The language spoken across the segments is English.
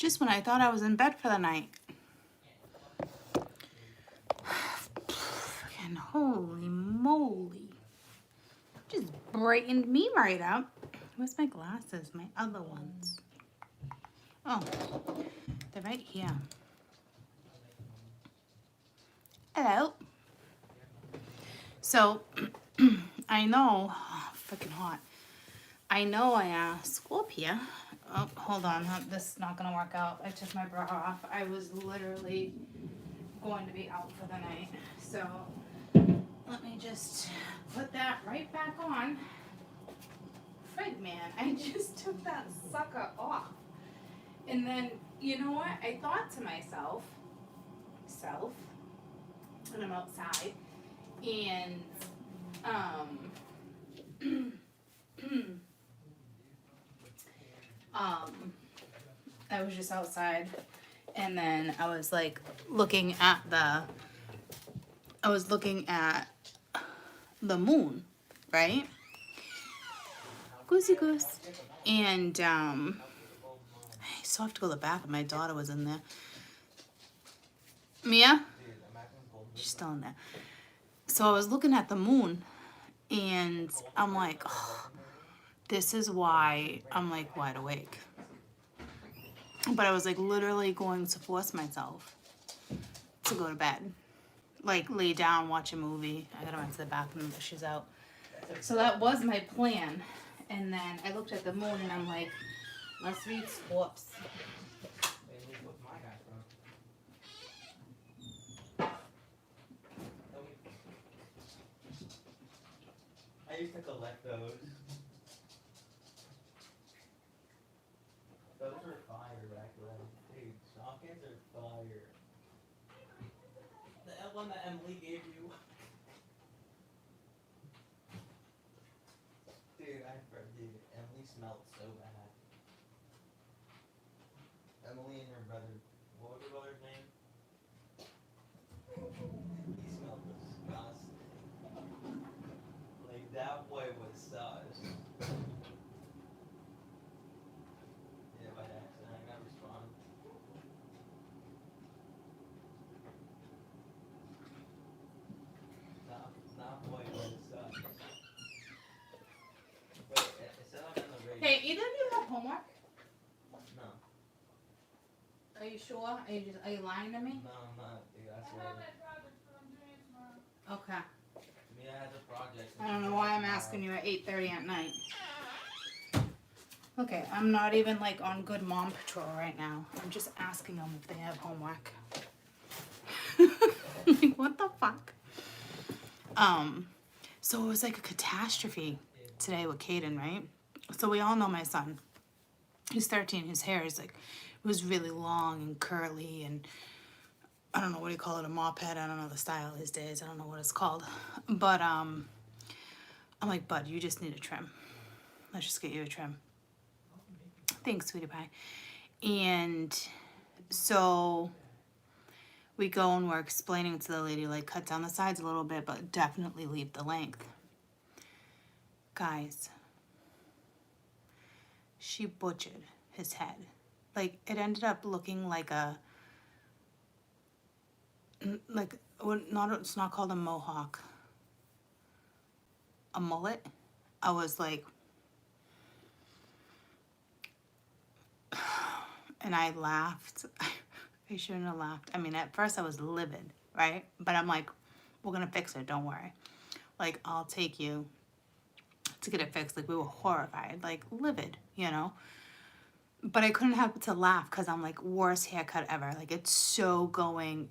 Just when I thought I was in bed for the night. Freaking holy moly. Just brightened me right up. Where's my glasses? My other ones. Oh, they're right here. Hello. So, I know, freaking hot. I know I asked Scorpio. Oh, hold on. This is not going to work out. I took my bra off. I was literally going to be out for the night. So, let me just put that right back on. Frig, man. I just took that sucker off. And then, you know what? I thought to myself, when I'm outside, and, I was just outside, and then I was like looking at the moon, right? Goosey goose. And I still have to go to the bathroom. My daughter was in there. Mia? She's still in there. So I was looking at the moon, and I'm like, oh, this is why I'm like wide awake. But I was like literally going to force myself to go to bed. Like lay down, watch a movie. I gotta run to the bathroom, but she's out. So that was my plan. And then I looked at the moon and I'm like, let's read Scorps. I used to collect those. Those were fire back then. Dude, sockets are fire. The one that Emily gave you. Dude, Emily smelled so bad. Emily and her brother, what was her brother's name? He smelled disgusting. Like, that boy was sus. Yeah, by accident, I got responded. That boy was sus. Wait, it said I'm in the race. Hey, either of you have homework? No. Are you sure? Are you lying to me? No, I'm not. Dude, I swear. Okay. Mia has a project. I don't know why I'm asking you at 8:30 at night. Okay, I'm not even like on good mom patrol right now. I'm just asking them if they have homework. Like, what the fuck? So it was like a catastrophe today with Caden, right? So we all know my son. He's 13. His hair is like, it was really long and curly, and I don't know what do you call it, a mop head. I don't know the style these days. I don't know what it's called. But I'm like, bud, you just need a trim. Let's just get you a trim. Thanks, sweetie pie. And so we go and we're explaining to the lady, like, cut down the sides a little bit, but definitely leave the length. Guys, she butchered his head. Like, it ended up looking like it's not called a mohawk. A mullet. I was like, and I laughed. I shouldn't have laughed. I mean, at first I was livid, right? But I'm like, we're gonna fix it, don't worry. Like, I'll take you to get it fixed. Like, we were horrified, like livid, you know? But I couldn't help but to laugh because I'm like, worst haircut ever. Like, it's so going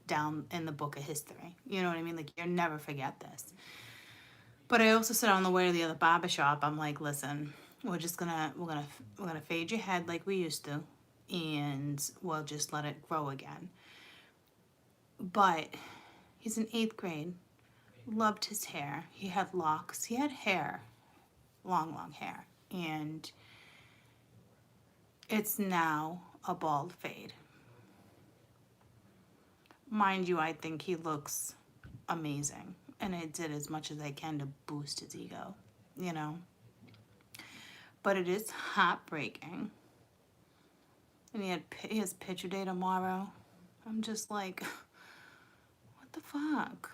down in the book of history. You know what I mean? Like, you'll never forget this. But I also said on the way to the other barber shop, I'm like, listen, we're gonna fade your head like we used to, and we'll just let it grow again. But he's in 8th grade, loved his hair. He had locks. He had hair, long hair, and it's now a bald fade. Mind you, I think he looks amazing, and I did as much as I can to boost his ego, you know? But it is heartbreaking And he has picture day tomorrow. I'm just like, what the fuck?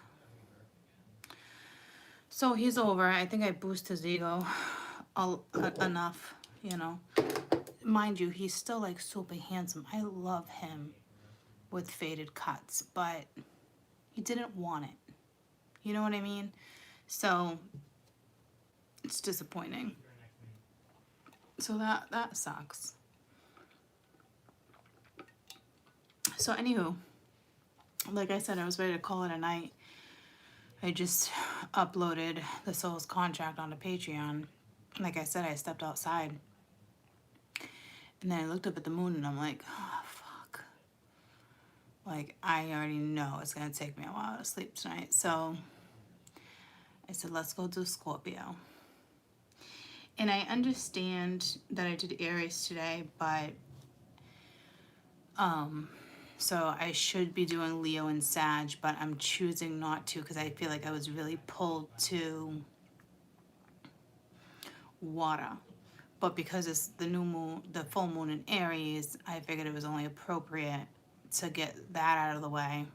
So he's over. I think I boosted his ego enough, you know. Mind you, he's still like super handsome. I love him with faded cuts, but he didn't want it. You know what I mean? So it's disappointing. So that sucks. So anywho, like I said, I was ready to call it a night. I just uploaded the soul's contract onto Patreon. Like I said, I stepped outside. And then I looked up at the moon and I'm like, oh, fuck. Like, I already know it's going to take me a while to sleep tonight. So I said, let's go do Scorpio. And I understand that I did Aries today, but so I should be doing Leo and Sag, but I'm choosing not to because I feel like I was really pulled to water. But because it's the new moon, the full moon in Aries, I figured it was only appropriate to get that out of the way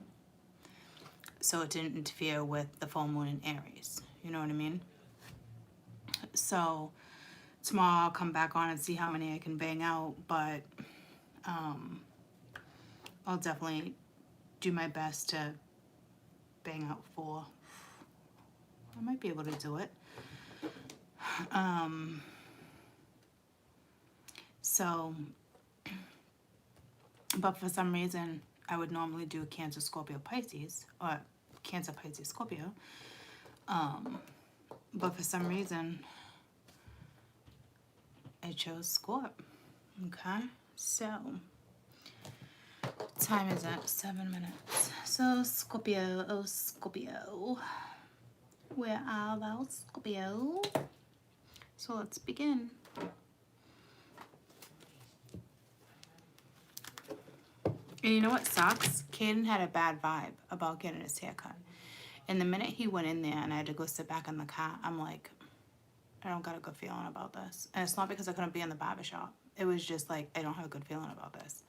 so it didn't interfere with the full moon in Aries. You know what I mean? So tomorrow I'll come back on and see how many I can bang out, but I'll definitely do my best to bang out 4. I might be able to do it. So, but for some reason, I would normally do Cancer, Scorpio, Pisces, or Cancer, Pisces, Scorpio. But for some reason, I chose Scorp. Okay, so time is at 7 minutes. So Scorpio, oh Scorpio, where are thou, Scorpio? So let's begin. And you know what sucks? Caden had a bad vibe about getting his hair cut. And the minute he went in there and I had to go sit back in the car, I'm like, I don't got a good feeling about this. And it's not because I couldn't be in the barbershop. It was just like, I don't have a good feeling about this.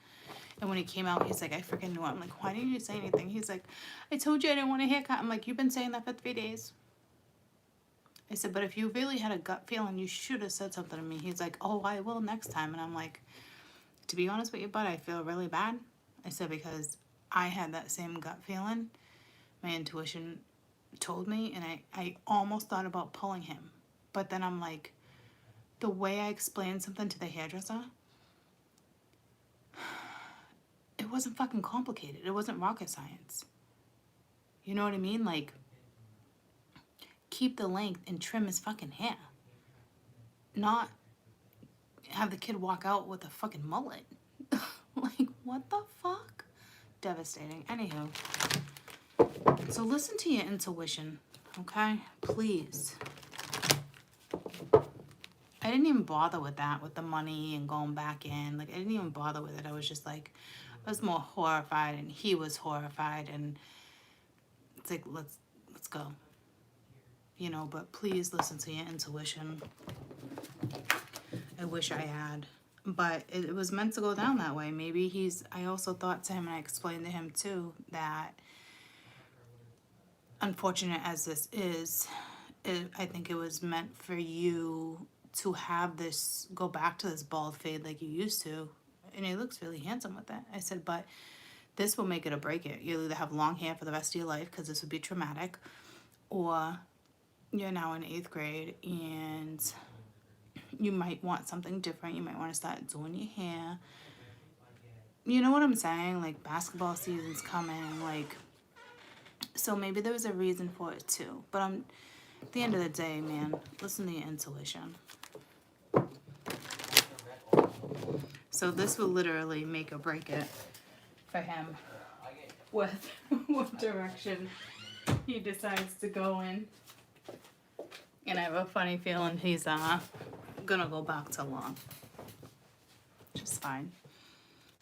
And when he came out, he's like, I freaking knew it. I'm like, why didn't you say anything? He's like, I told you I didn't want a haircut. I'm like, you've been saying that for 3 days. I said, but if you really had a gut feeling, you should have said something to me. He's like, oh, I will next time. And I'm like, to be honest with you, bud, I feel really bad. I said, because I had that same gut feeling. My intuition told me, and I almost thought about pulling him. But then I'm like, the way I explained something to the hairdresser, it wasn't fucking complicated. It wasn't rocket science. You know what I mean? Like, keep the length and trim his fucking hair. Not have the kid walk out with a fucking mullet. Like, what the fuck? Devastating. Anywho. So listen to your intuition, okay? Please. I didn't even bother with that, with the money and going back in. Like, I didn't even bother with it. I was just like, I was more horrified, and he was horrified, and it's like, let's go. You know, but please listen to your intuition. I wish I had. But it was meant to go down that way. Maybe I also thought to him, and I explained to him too, that unfortunate as this is, I think it was meant for you to have this, go back to this bald fade like you used to. And he looks really handsome with it. I said, but this will make it or break it. You'll either have long hair for the rest of your life, because this would be traumatic, or you're now in 8th grade and you might want something different. You might want to start doing your hair. You know what I'm saying? Like, basketball season's coming. Like, so maybe there was a reason for it too. But at the end of the day, man, listen to your intuition. So this will literally make or break it for him with what direction he decides to go in. And I have a funny feeling he's gonna go back to long. Which is fine.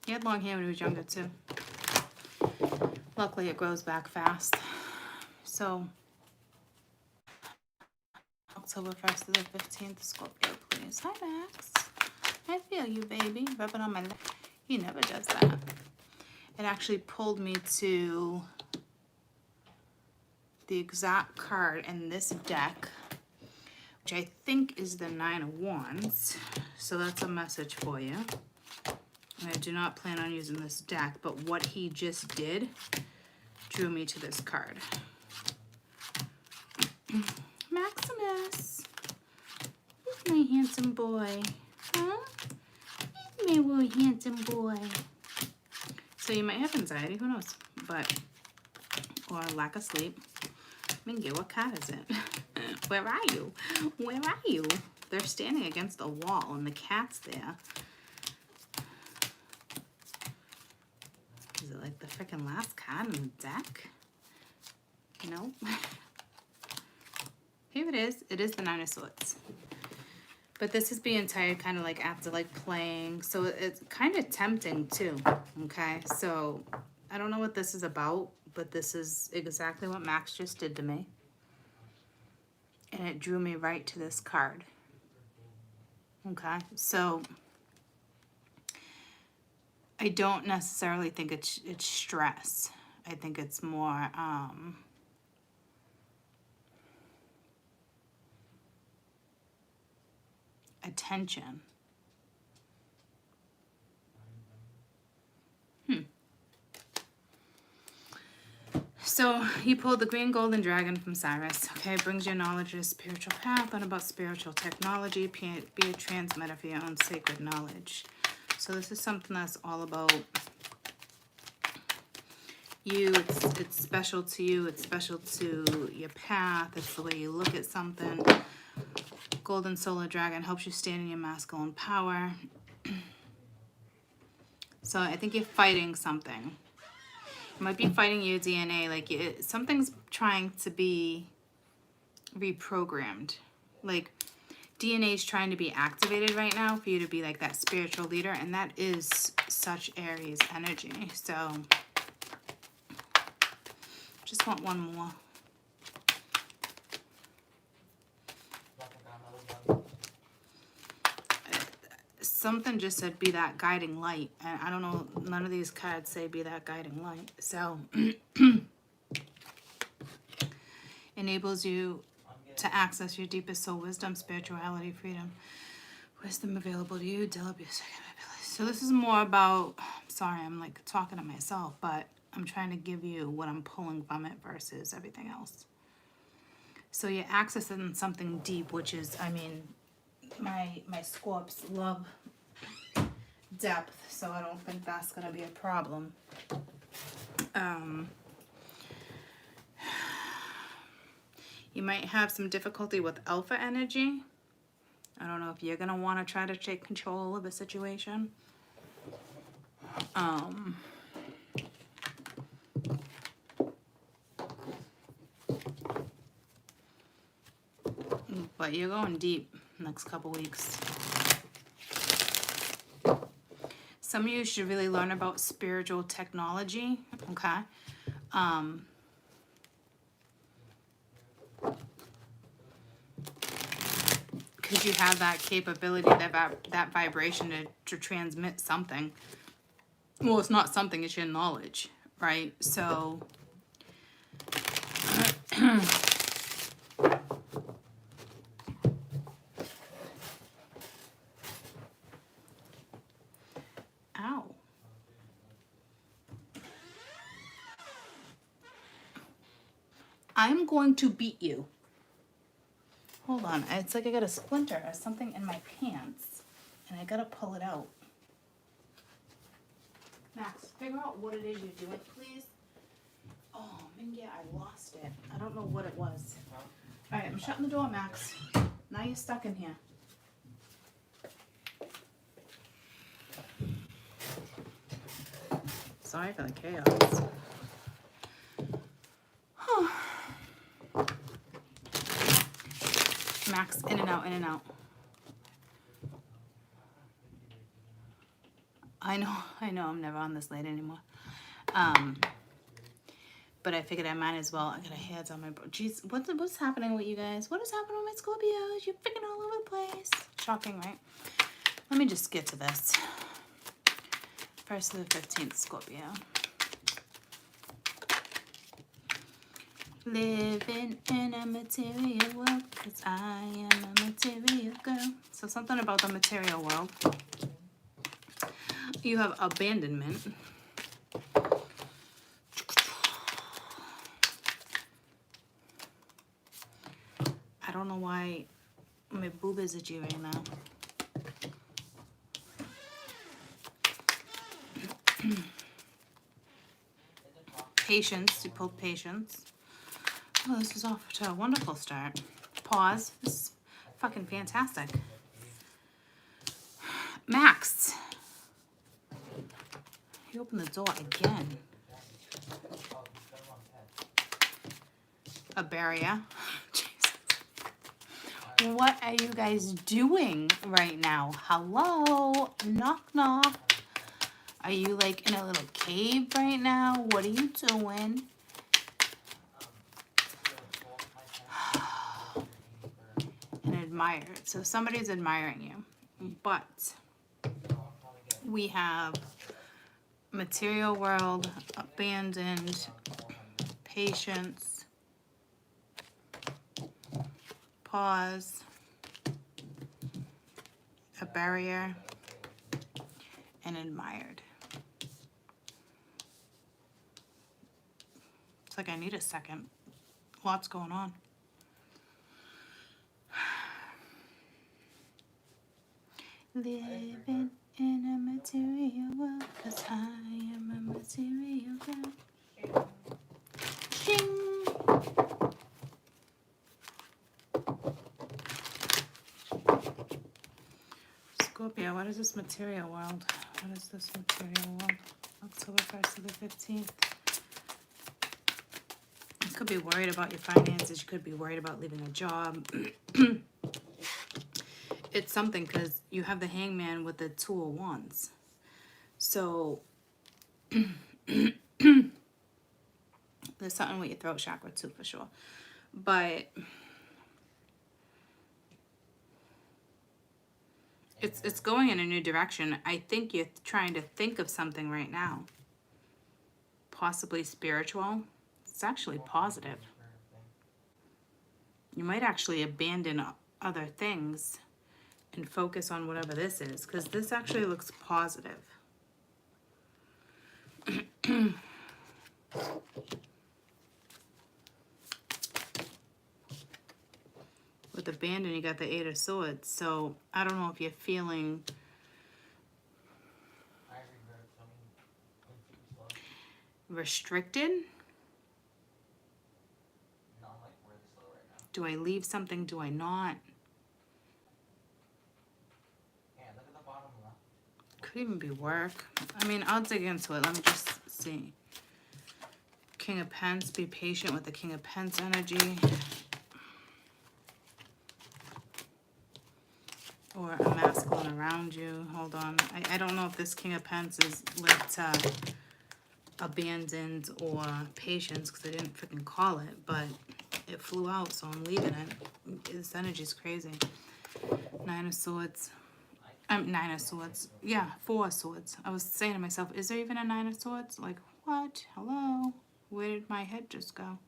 He had long hair when he was younger too. Luckily it grows back fast. So October 1st to the 15th, Scorpio, please. Hi, Max. I feel you, baby. Rubbing on my leg. He never does that. It actually pulled me to the exact card in this deck, which I think is the Nine of Wands. So that's a message for you. I do not plan on using this deck, but what he just did drew me to this card. Maximus, he's my handsome boy. Huh? He's my little handsome boy. So you might have anxiety, who knows? But, or lack of sleep. Mingy, what card is it? Where are you? Where are you? They're standing against a wall and the cat's there. Is it like the freaking last card in the deck? No. Here it is. It is the Nine of Swords. But this is being tired kind of like after like playing. So it's kind of tempting too. Okay. So I don't know what this is about, but this is exactly what Max just did to me. And it drew me right to this card. Okay. So I don't necessarily think it's stress. I think it's more attention. So he pulled the green golden dragon from Cyrus. Okay, brings your knowledge to a spiritual path and about spiritual technology. Be a transmitter for your own sacred knowledge. So this is something that's all about you. It's special to you. It's special to your path. It's the way you look at something. Golden solar dragon helps you stand in your masculine power. So I think you're fighting something. You might be fighting your DNA. Like something's trying to be reprogrammed. Like DNA is trying to be activated right now for you to be like that spiritual leader, and that is such Aries energy. So just want one more. Something just said be that guiding light, and I don't know, none of these cards say be that guiding light. So enables you to access your deepest soul wisdom, spirituality, freedom, wisdom available to you. So this is more about, sorry, I'm like talking to myself, but I'm trying to give you what I'm pulling from it versus everything else. So you're accessing something deep, which is, I mean, my Scorps love depth, so I don't think that's going to be a problem. You might have some difficulty with alpha energy. I don't know if you're going to want to try to take control of a situation. But you're going deep next couple weeks. Some of you should really learn about spiritual technology, okay? Because you have that capability, that vibration to transmit something. Well, it's not something, it's your knowledge, right? So ow. I'm going to beat you. Hold on, it's like I got a splinter or something in my pants, and I gotta pull it out. Max, figure out what it is you're doing, please. Oh, Mingy, I lost it. I don't know what it was. All right, I'm shutting the door, Max. Now you're stuck in here. Sorry for the chaos. Max, in and out, in and out. I know, I'm never on this late anymore. But I figured I might as well. I got a hands on my bro. Jeez, what's happening with you guys? What is happening with my Scorpios? You're freaking all over the place. Shocking, right? Let me just get to this. 1st to the 15th, Scorpio. Living in a material world, because I am a material girl. So something about the material world. You have abandonment. I don't know why my boob is itchy right now. Patience, you pulled patience. Oh, this is off to a wonderful start. Pause. This is fucking fantastic. Max. You opened the door again. A barrier. Jesus. What are you guys doing right now? Hello? Knock, knock. Are you like in a little cave right now? What are you doing? And admired. So somebody's admiring you. But we have material world, abandoned, patience, pause, a barrier, and admired. It's like I need a second. Lots going on. Living in a material world, 'cause I am a material girl. Ding! Scorpio, what is this material world? What is this material world? October 1st to the 15th. You could be worried about your finances. You could be worried about leaving a job. It's something because you have the Hangman with the 2 of Wands. So there's something with your throat chakra too, for sure. But it's going in a new direction. I think you're trying to think of something right now. Possibly spiritual. It's actually positive. You might actually abandon other things and focus on whatever this is, because this actually looks positive. With abandon, you got the 8 of Swords. So I don't know if you're feeling restricted. Do I leave something? Do I not? Could even be work. I mean, I'll dig into it. Let me just see. King of Pence. Be patient with the King of Pence energy. Or a masculine around you. Hold on. I don't know if this King of Pence is linked to abandoned or patience, because I didn't freaking call it, but it flew out, so I'm leaving it. This energy's crazy. 9 of Swords. 9 of Swords. Yeah, 4 of Swords. I was saying to myself, is there even a 9 of Swords? Like, what? Hello? Where did my head just go?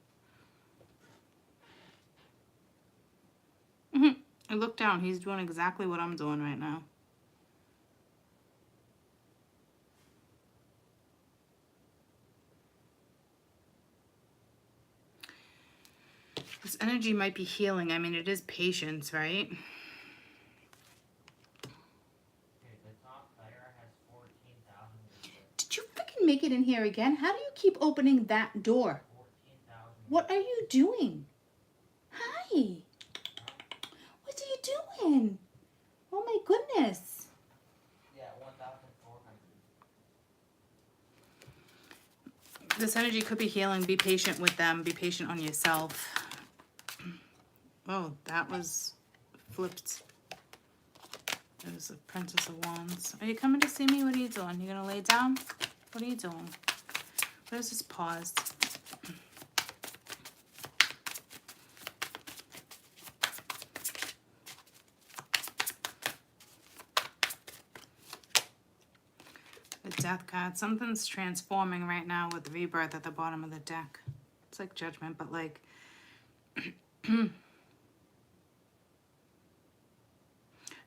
I look down. He's doing exactly what I'm doing right now. This energy might be healing. I mean, it is patience, right? Did you freaking make it in here again? How do you keep opening that door? What are you doing? Hi. What are you doing? Oh my goodness. Yeah, 1,400. This energy could be healing. Be patient with them. Be patient on yourself. Oh, that was flipped. It was the Princess of Wands. Are you coming to see me? What are you doing? You gonna lay down? What are you doing? What is this pause? A The Death card. Something's transforming right now with the Rebirth at the bottom of the deck. It's like Judgment, but like...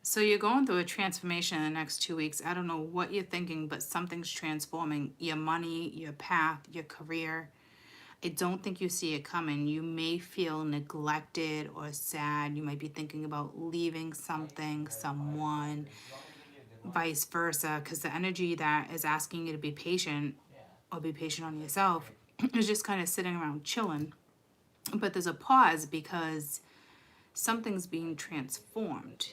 So you're going through a transformation in the next 2 weeks. I don't know what you're thinking, but something's transforming. Your money, your path, your career. I don't think you see it coming. You may feel neglected or sad. You might be thinking about leaving something, someone, vice versa, because the energy that is asking you to be patient or be patient on yourself is just kind of sitting around chilling. But there's a pause because something's being transformed.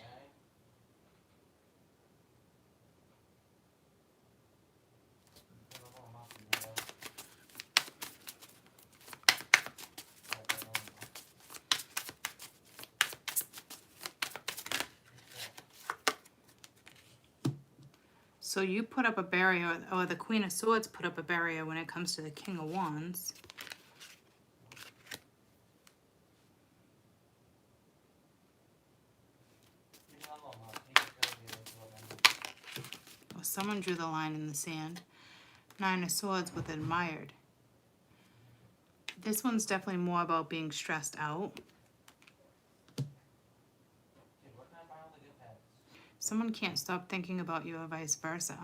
So you put up a barrier, or the Queen of Swords put up a barrier when it comes to the King of Wands. Well, someone drew the line in the sand. Nine of Swords with admired. This one's definitely more about being stressed out. Someone can't stop thinking about you or vice versa.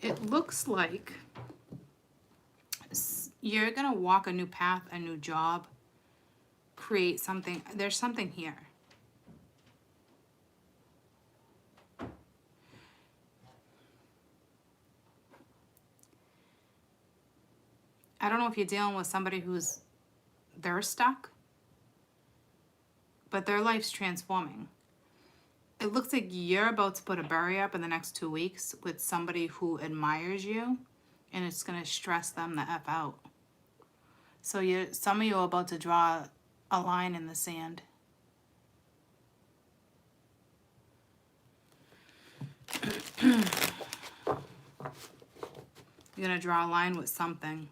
It looks like you're going to walk a new path, a new job, create something. There's something here. I don't know if you're dealing with somebody they're stuck, but their life's transforming. It looks like you're about to put a barrier up in the next 2 weeks with somebody who admires you, and it's going to stress them the F out. So some of you are about to draw a line in the sand. You're going to draw a line with something.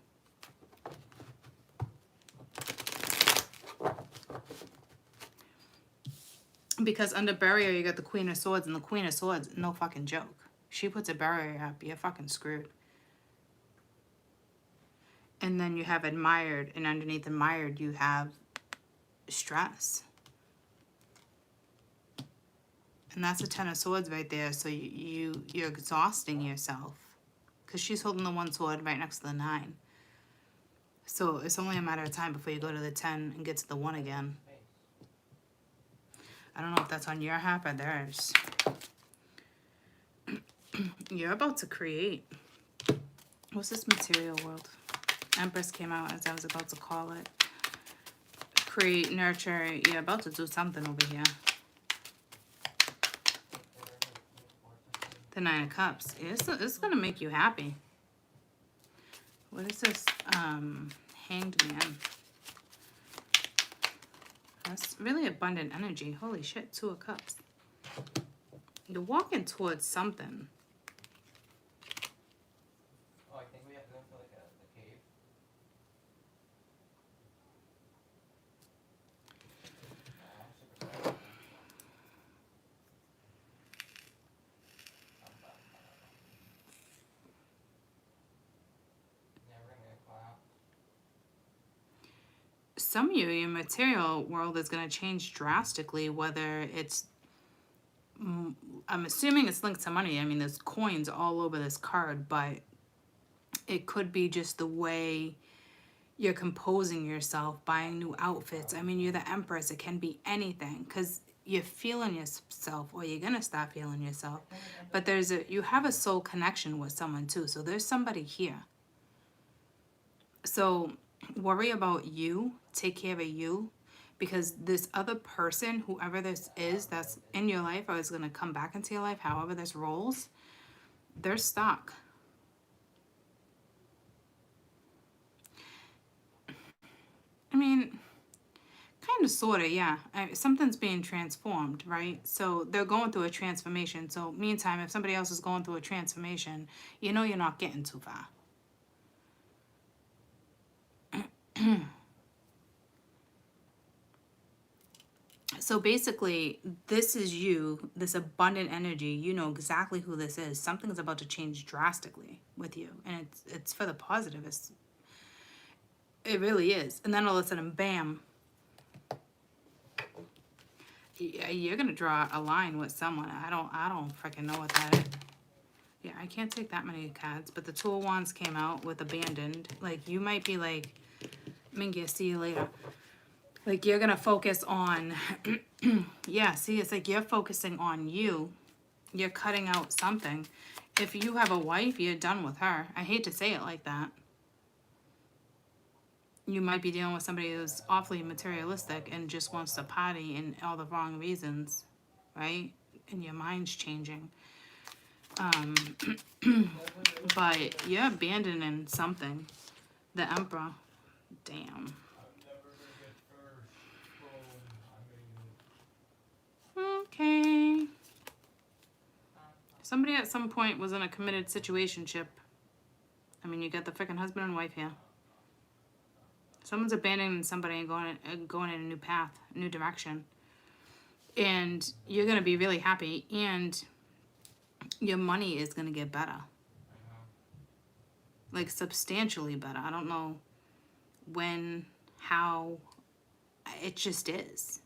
Because under barrier, you got the Queen of Swords, and the Queen of Swords, no fucking joke. She puts a barrier up, you're fucking screwed. And then you have admired, and underneath admired, you have stress. And that's a Ten of Swords right there, so you're exhausting yourself. Because she's holding the one sword right next to the 9. So it's only a matter of time before you go to the 10 and get to the 1 again. I don't know if that's on your half or theirs. You're about to create. What's this material world? Empress came out as I was about to call it. Create, nurture. You're about to do something over here. The 9 of Cups. It's going to make you happy. What is this? Hanged Man. That's really abundant energy. Holy shit, 2 of Cups. You're walking towards something. Oh, I think we have to go to like a cave. Some of you, your material world is going to change drastically, whether it's, I'm assuming it's linked to money. I mean, there's coins all over this card, but it could be just the way you're composing yourself, buying new outfits. I mean, you're the Empress. It can be anything because you're feeling yourself, or you're going to start feeling yourself. But you have a soul connection with someone too. So there's somebody here. So worry about you, take care of you, because this other person, whoever this is that's in your life or is going to come back into your life, however this rolls, they're stuck. I mean, sort of, yeah. Something's being transformed, right? So they're going through a transformation. So meantime, if somebody else is going through a transformation, you know you're not getting too far. So basically, this is you, this abundant energy. You know exactly who this is. Something's about to change drastically with you, and it's for the positive. It really is. And then all of a sudden, bam, you're gonna draw a line with someone. I don't freaking know what that is. Yeah, I can't take that many cards, but the Two of Wands came out with abandoned. Like, you might be like, Mingy, see you later. Like, you're gonna focus on, yeah, see, it's like you're focusing on you. You're cutting out something. If you have a wife, you're done with her. I hate to say it like that. You might be dealing with somebody who's awfully materialistic and just wants to party and all the wrong reasons, right? And your mind's changing. But you're abandoning something. The Emperor. Damn. Okay. Somebody at some point was in a committed situationship. I mean, you got the freaking husband and wife here. Someone's abandoning somebody and going in a new path, a new direction. And you're going to be really happy. And your money is going to get better. Like, substantially better. I don't know when, how. It just is.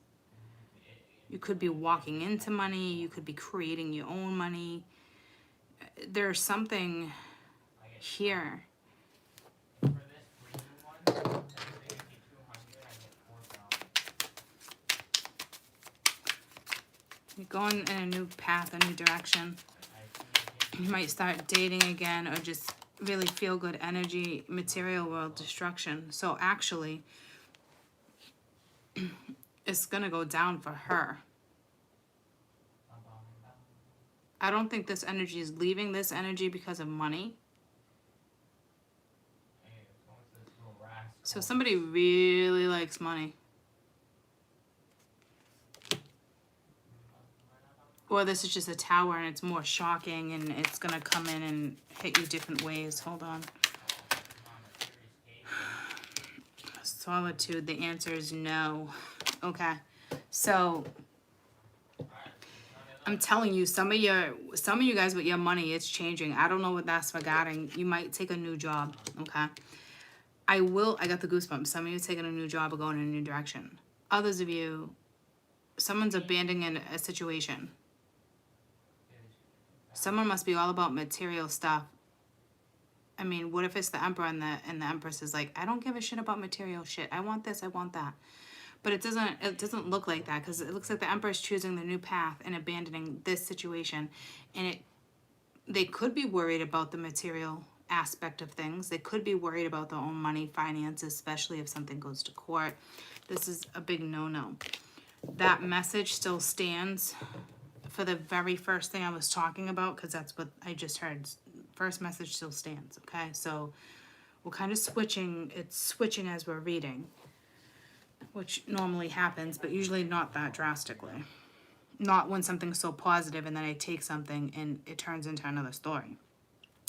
You could be walking into money. You could be creating your own money. There's something here. You're going in a new path, a new direction. You might start dating again or just really feel good energy, material world destruction. So actually, it's going to go down for her. I don't think this energy is leaving this energy because of money. So somebody really likes money. Or this is just a tower and it's more shocking and it's going to come in and hit you different ways. Hold on. Solitude, the answer is no. Okay. So I'm telling you, some of you guys with your money, it's changing. I don't know what that's regarding. You might take a new job, okay? I got the goosebumps. Some of you taking a new job or going in a new direction. Others of you, someone's abandoning a situation. Someone must be all about material stuff. I mean, what if it's the Emperor and the Empress is like, I don't give a shit about material shit. I want this, I want that. But it doesn't look like that, because it looks like the Emperor is choosing the new path and abandoning this situation. And they could be worried about the material aspect of things. They could be worried about their own money, finances, especially if something goes to court. This is a big no-no. That message still stands for the very first thing I was talking about, because that's what I just heard. First message still stands, okay? So we're kind of switching. It's switching as we're reading, which normally happens, but usually not that drastically. Not when something's so positive and then I take something and it turns into another story.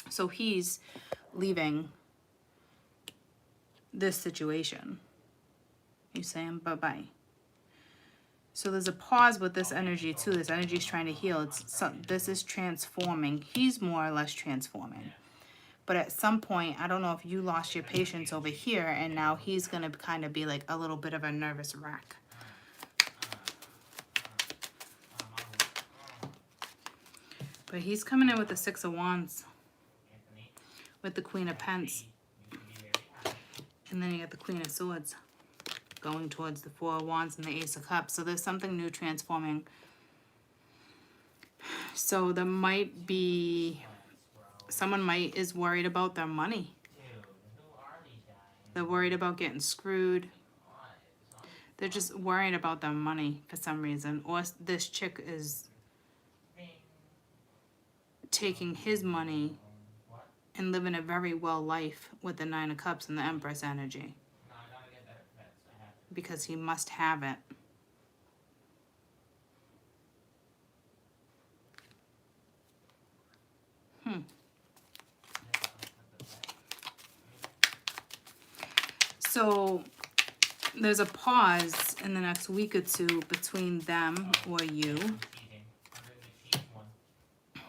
So he's leaving this situation. He's saying bye-bye. So there's a pause with this energy too. This energy is trying to heal. This is transforming. He's more or less transforming. But at some point, I don't know if you lost your patience over here and now he's going to kind of be like a little bit of a nervous wreck. But he's coming in with the Six of Wands. With the Queen of Pence. And then you got the Queen of Swords. Going towards the Four of Wands and the Ace of Cups. So there's something new transforming. So there might be... Someone is worried about their money. They're worried about getting screwed. They're just worried about their money for some reason. Or this chick is taking his money and living a very well life with the Nine of Cups and the Empress energy. because he must have it. So there's a pause in the next week or two between them or you.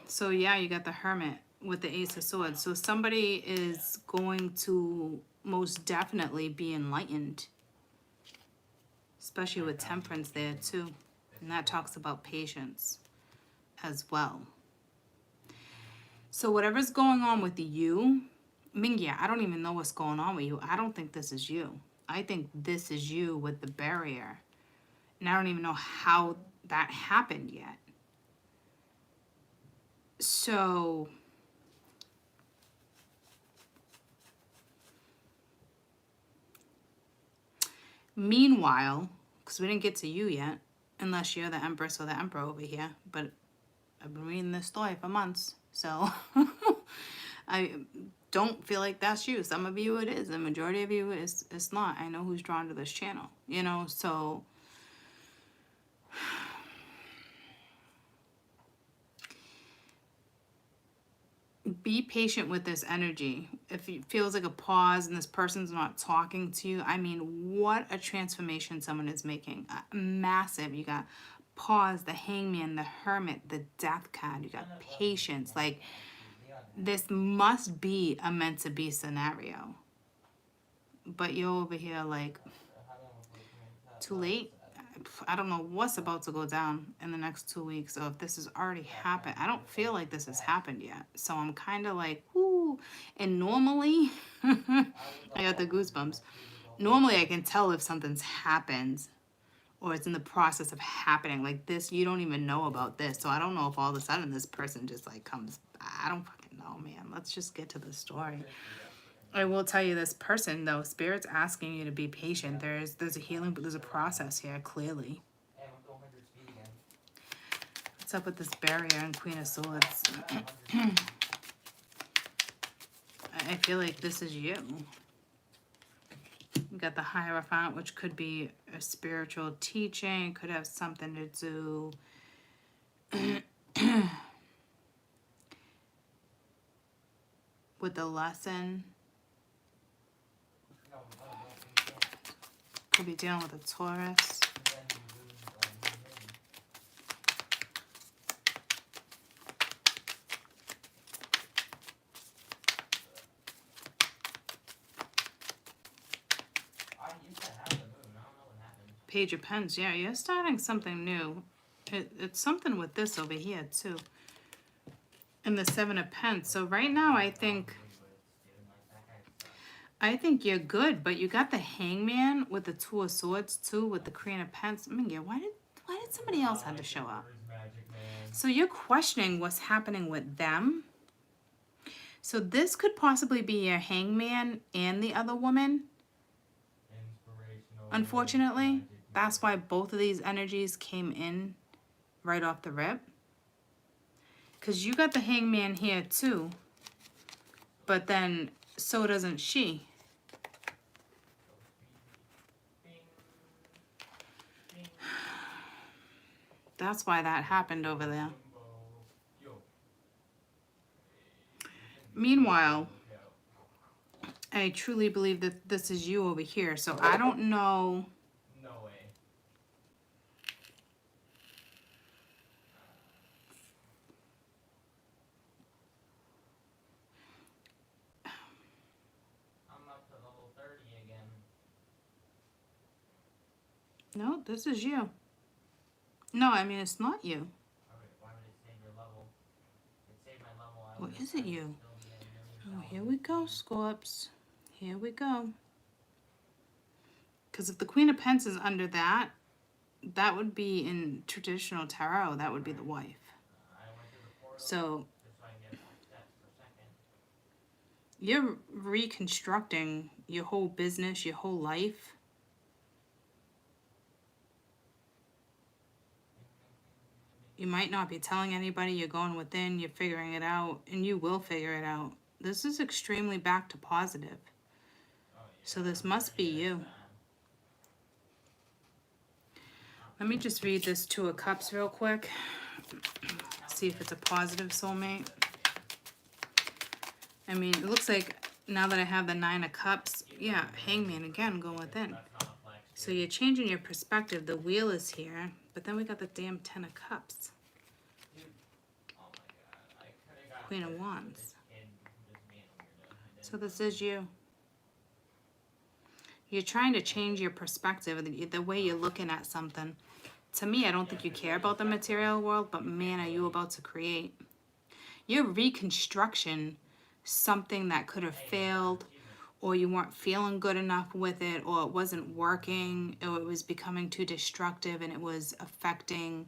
So yeah, you got the Hermit with the Ace of Swords. So somebody is going to most definitely be enlightened, especially with Temperance there too. And that talks about patience as well. So whatever's going on with you, I mean, yeah, I don't even know what's going on with you. I don't think this is you. I think this is you with the barrier. And I don't even know how that happened yet. So meanwhile, because we didn't get to you yet, unless you're the Empress or the Emperor over here, but I've been reading this story for months, so I don't feel like that's you. Some of you it is, the majority of you it's not. I know who's drawn to this channel, you know, so be patient with this energy. If it feels like a pause and this person's not talking to you, I mean, what a transformation someone is making. Massive. You got pause, the Hangman, the Hermit, the Death card. You got patience. Like, this must be a meant to be scenario. But you're over here like, too late. I don't know what's about to go down in the next 2 weeks, or if this has already happened. I don't feel like this has happened yet. So I'm kind of like, whoo. And normally, I got the goosebumps. Normally I can tell if something's happened or it's in the process of happening. Like this, you don't even know about this. So I don't know if all of a sudden this person just like comes. I don't fucking know, man. Let's just get to the story. I will tell you, this person though, Spirit's asking you to be patient. There's a healing, but there's a process here, clearly. What's up with this barrier and Queen of Swords? I feel like this is you. You got the Hierophant, which could be a spiritual teaching, could have something to do with the lesson. Could be dealing with a Taurus. Page of Pens. Yeah, you're starting something new. It's something with this over here, too. And the Seven of Pens. So right now, I think you're good, but you got the Hangman with the Two of Swords too, with the Queen of Pens. I mean, yeah, why did somebody else have to show up? So you're questioning what's happening with them. So this could possibly be your Hangman and the other woman. Unfortunately, that's why both of these energies came in right off the rip. Because you got the Hangman here too, but then so doesn't she. That's why that happened over there. Meanwhile, I truly believe that this is you over here. So I don't know. No way. I'm up to level 30 again. No, this is you. No, I mean, it's not you. Why would it save your level? It saved my level. Or is it you? Oh, here we go, Scorps. Here we go. Because if the Queen of Pens is under that, that would be in traditional tarot, that would be the wife. So you're reconstructing your whole business, your whole life. You might not be telling anybody, you're going within, you're figuring it out, and you will figure it out. This is extremely back to positive. So this must be you. Let me just read this Two of Cups real quick. See if it's a positive soulmate. I mean, it looks like now that I have the Nine of Cups, yeah, Hangman again, go within. So you're changing your perspective. The Wheel is here, but then we got the damn Ten of Cups. Queen of Wands. So this is you. You're trying to change your perspective, the way you're looking at something. To me, I don't think you care about the material world, but man, are you about to create. Your reconstruction, something that could have failed, or you weren't feeling good enough with it, or it wasn't working, or it was becoming too destructive and it was affecting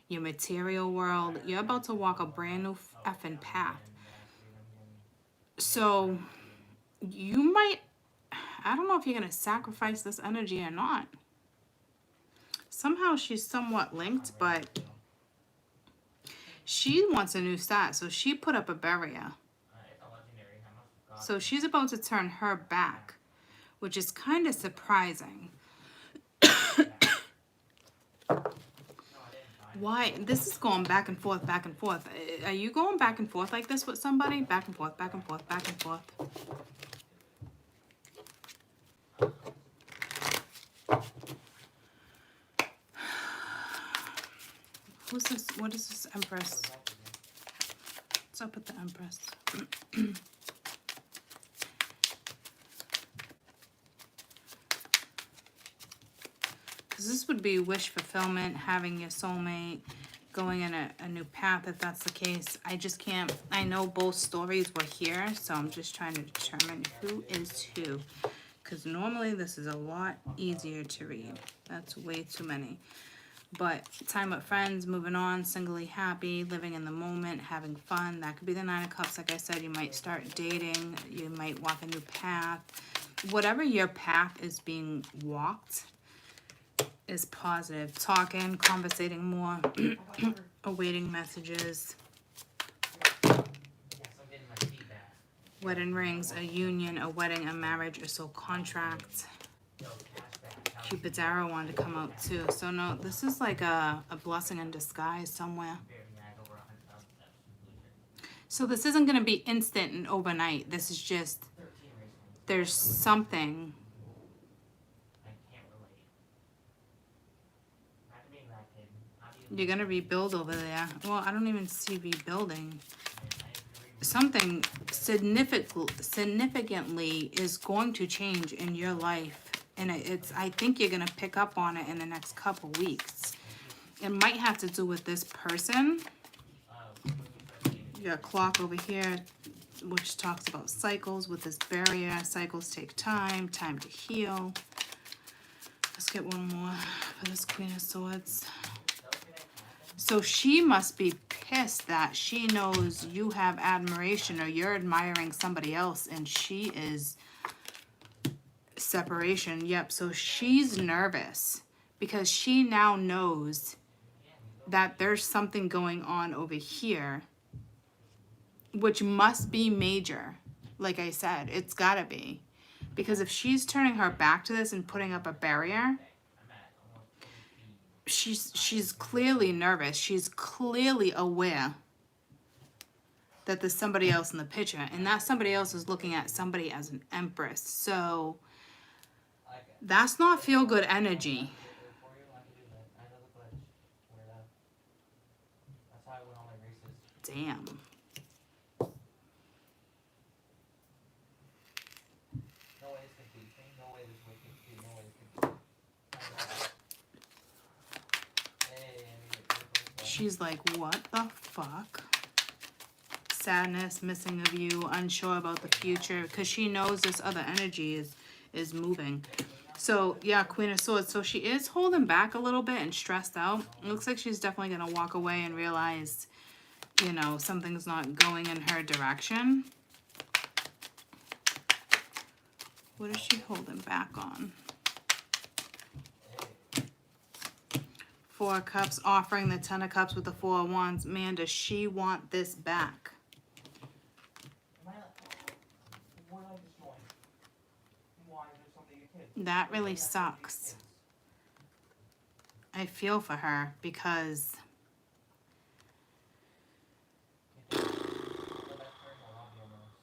your material world. You're about to walk a brand new effing path. So you might, I don't know if you're going to sacrifice this energy or not. Somehow she's somewhat linked, but she wants a new start. So she put up a barrier. So she's about to turn her back, which is kind of surprising. Why? This is going back and forth, back and forth. Are you going back and forth like this with somebody? Back and forth, back and forth, back and forth. Who's this? What is this Empress? What's up with the Empress? Because this would be wish fulfillment, having your soulmate, going in a new path if that's the case. I just can't, I know both stories were here, so I'm just trying to determine who is who. Because normally this is a lot easier to read. That's way too many. But time with friends, moving on, singly happy, living in the moment, having fun. That could be the Nine of Cups. Like I said, you might start dating. You might walk a new path. Whatever your path is being walked is positive. Talking, conversating more, awaiting messages. Wedding rings, a union, a wedding, a marriage, a soul contract. Cupid's arrow wanted to come out too. So no, this is like a blessing in disguise somewhere. So this isn't going to be instant and overnight. This is just, there's something. You're going to rebuild over there. Well, I don't even see rebuilding. Something significantly is going to change in your life. And I think you're going to pick up on it in the next couple weeks. It might have to do with this person. You got a clock over here, which talks about cycles with this barrier. Cycles take time to heal. Let's get one more for this Queen of Swords. So she must be pissed that she knows you have admiration or you're admiring somebody else and she is separation. Yep, so she's nervous because she now knows that there's something going on over here, which must be major. Like I said, it's gotta be. Because if she's turning her back to this and putting up a barrier, she's clearly nervous. She's clearly aware that there's somebody else in the picture, and that somebody else is looking at somebody as an empress. So that's not feel good energy. Damn. She's like, what the fuck? Sadness, missing of you, unsure about the future, because she knows this other energy is moving. So yeah, Queen of Swords. So she is holding back a little bit and stressed out. It looks like she's definitely going to walk away and realize, you know, something's not going in her direction. What is she holding back on? Four of Cups, offering the Ten of Cups with the Four of Wands. Man, does she want this back? That really sucks. I feel for her because The best player in the lobby almost.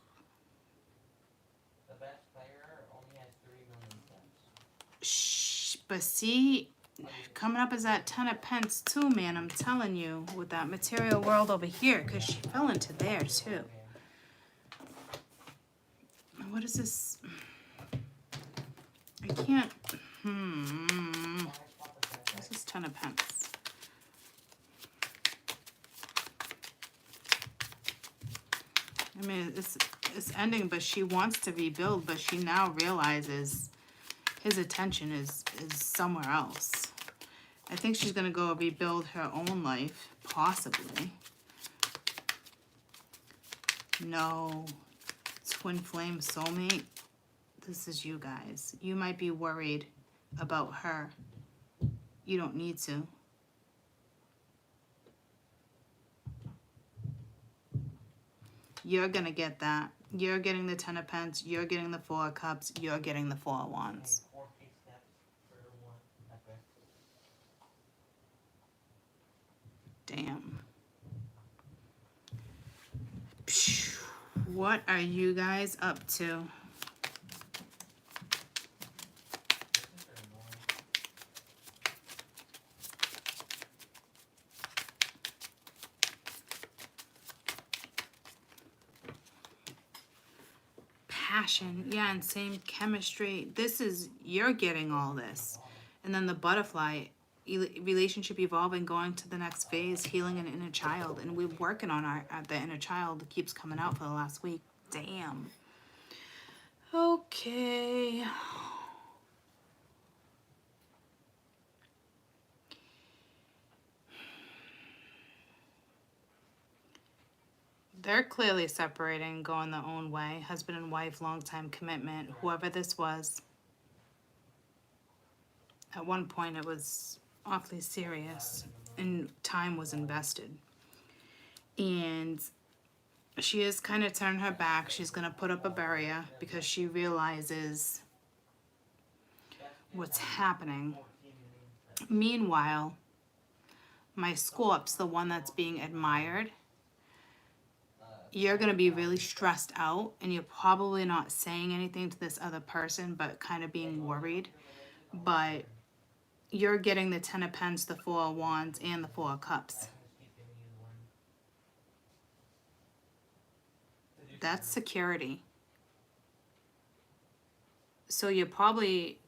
The best player only has 3 million steps. but see, coming up is that 10 of pence too, man. I'm telling you, with that material world over here, because she fell into there too. What is this? I can't. This is 10 of pence. I mean, it's ending, but she wants to rebuild, but she now realizes his attention is somewhere else. I think she's going to go rebuild her own life, possibly. No. Twin flame soulmate. This is you guys. You might be worried about her. You don't need to. You're going to get that. You're getting the 10 of pence. You're getting the 4 of cups. You're getting the 4 of wands. Damn. What are you guys up to? Passion, yeah, and same chemistry. This is, you're getting all this. And then the butterfly, relationship evolving, going to the next phase, healing an inner child. And we're working on the inner child keeps coming out for the last week. Damn. Okay. They're clearly separating, going their own way. Husband and wife, long-time commitment, whoever this was. At one point, it was awfully serious, and time was invested. And she is kind of turned her back. She's going to put up a barrier because she realizes what's happening. Meanwhile, my Scorp's the one that's being admired. You're going to be really stressed out, and you're probably not saying anything to this other person, but kind of being worried. But you're getting the 10 of pence, the 4 of wands, and the 4 of cups. That's security. So you're probably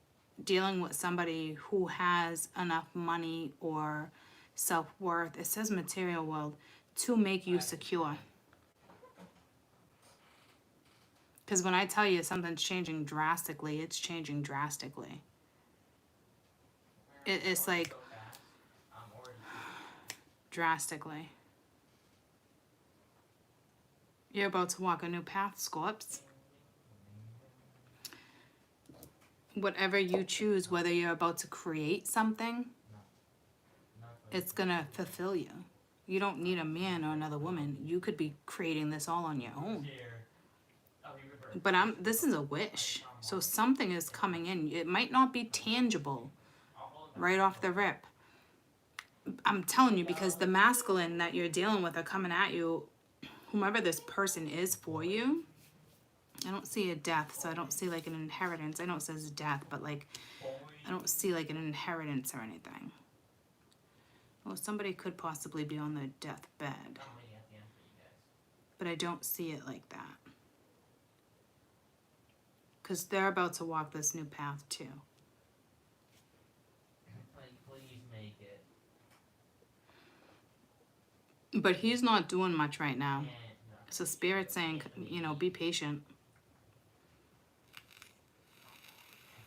dealing with somebody who has enough money or self-worth, it says material world, to make you secure. Because when I tell you something's changing drastically, it's changing drastically. It's like drastically. You're about to walk a new path, Scorps. Whatever you choose, whether you're about to create something, it's gonna fulfill you. You don't need a man or another woman. You could be creating this all on your own. But this is a wish. So something is coming in. It might not be tangible right off the rip. I'm telling you, because the masculine that you're dealing with are coming at you, whomever this person is for you. I don't see a death, so I don't see like an inheritance. I know it says death, but like, I don't see like an inheritance or anything. Well, somebody could possibly be on their deathbed, but I don't see it like that. Because they're about to walk this new path too. Please make it. But he's not doing much right now. So Spirit's saying, you know, be patient.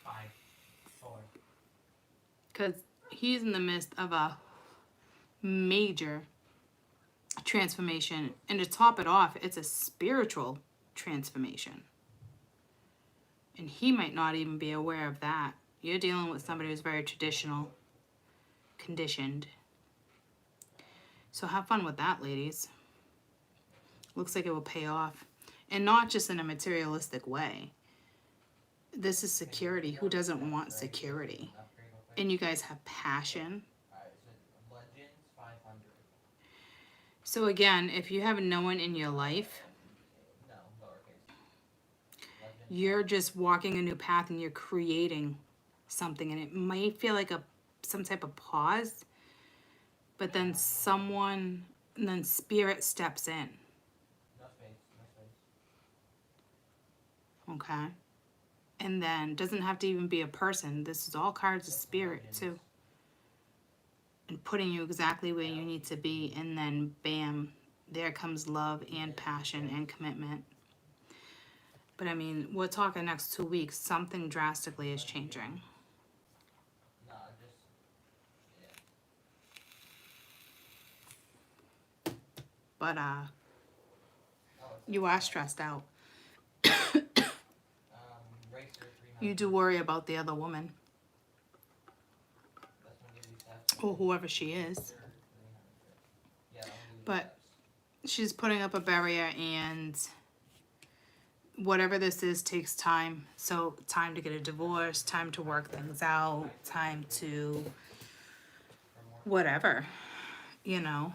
5, 4. Because he's in the midst of a major transformation. And to top it off, it's a spiritual transformation. And he might not even be aware of that. You're dealing with somebody who's very traditional, conditioned. So have fun with that, ladies. Looks like it will pay off. And not just in a materialistic way. This is security. Who doesn't want security? And you guys have passion. So again, if you have no one in your life, No, lowercase. Legend. you're just walking a new path and you're creating something, and it might feel like some type of pause, but then spirit steps in. No space. No space. Okay. And then doesn't have to even be a person. This is all cards of spirit too. And putting you exactly where you need to be, and then bam, there comes love and passion and commitment. But I mean, we're talking next 2 weeks, something drastically is changing. No, just yeah. But Oh, it's you are stressed out. Racer 300. You do worry about the other woman, That's gonna give you steps. or whoever she is. 300. Yeah, I'll give you But steps. she's putting up a barrier, and whatever this is takes time. So time to get a divorce, time to work things out, time to whatever, you know.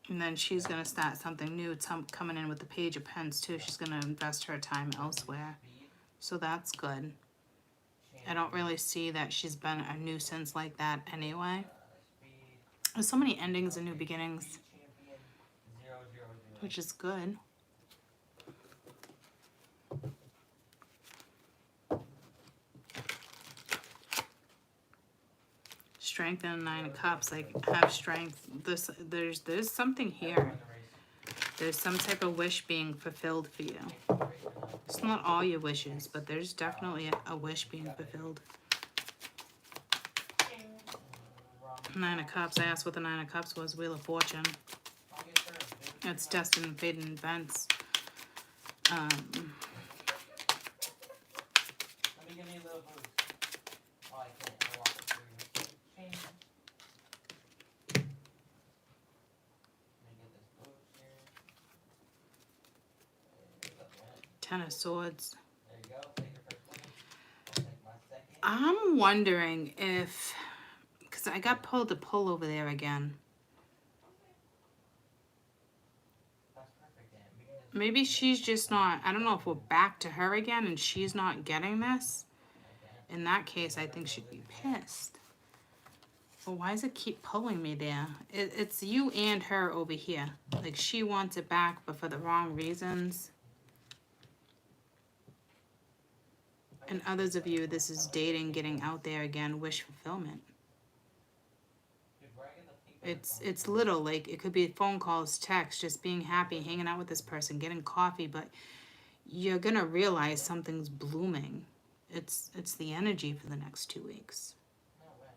And then she's going to start something new, coming in with the Page of Pens too. She's going to invest her time elsewhere. So that's good. I don't really see that she's been a nuisance like that anyway. There's so many endings and new beginnings, which is good. Strength and 9 of Cups, like have strength. There's something here. There's some type of wish being fulfilled for you. It's not all your wishes, but there's definitely a wish being fulfilled. 9 of Cups. I asked what the 9 of Cups was. Wheel of Fortune. It's destined and fated events. Let me give you a little boost. Oh, I can't. I walk it through. Change. Let me get this boost here. There's that one. 10 of Swords. There you go. Take your first one. I'll take my second. I'm wondering if, because I got pulled to pull over there again. That's perfect, Dan. Maybe she's just not, I don't know if we're back to her again and she's not getting this. In that case, I think she'd be pissed. Well, why does it keep pulling me there? It's you and her over here. Like, she wants it back, but for the wrong reasons. And others of you, this is dating, getting out there again, wish fulfillment. It's little, like it could be phone calls, text, just being happy, hanging out with this person, getting coffee, but you're gonna realize something's blooming. It's the energy for the next 2 weeks. No way.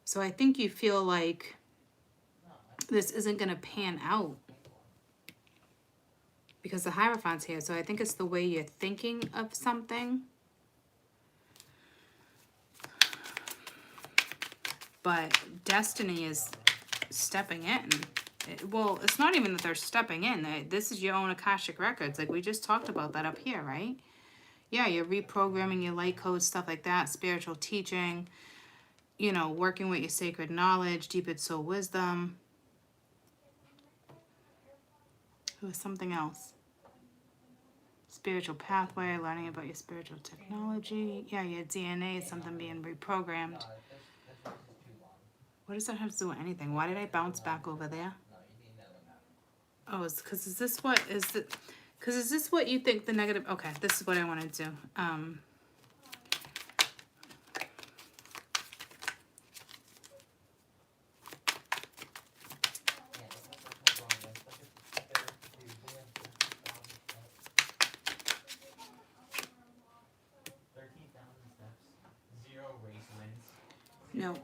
So I think you feel like this isn't gonna pan out because the Hierophant's here. So I think it's the way you're thinking of something. But destiny is stepping in. Well, it's not even that they're stepping in. This is your own Akashic Records. Like, we just talked about that up here, right? Yeah, you're reprogramming your light codes, stuff like that, spiritual teaching, you know, working with your sacred knowledge, deep soul wisdom. It was something else. Spiritual pathway, learning about your spiritual technology. Yeah, your DNA is something being reprogrammed. What does that have to do with anything? Why did I bounce back over there? Oh, it's because is this what you think the negative? Okay, this is what I want to do. No.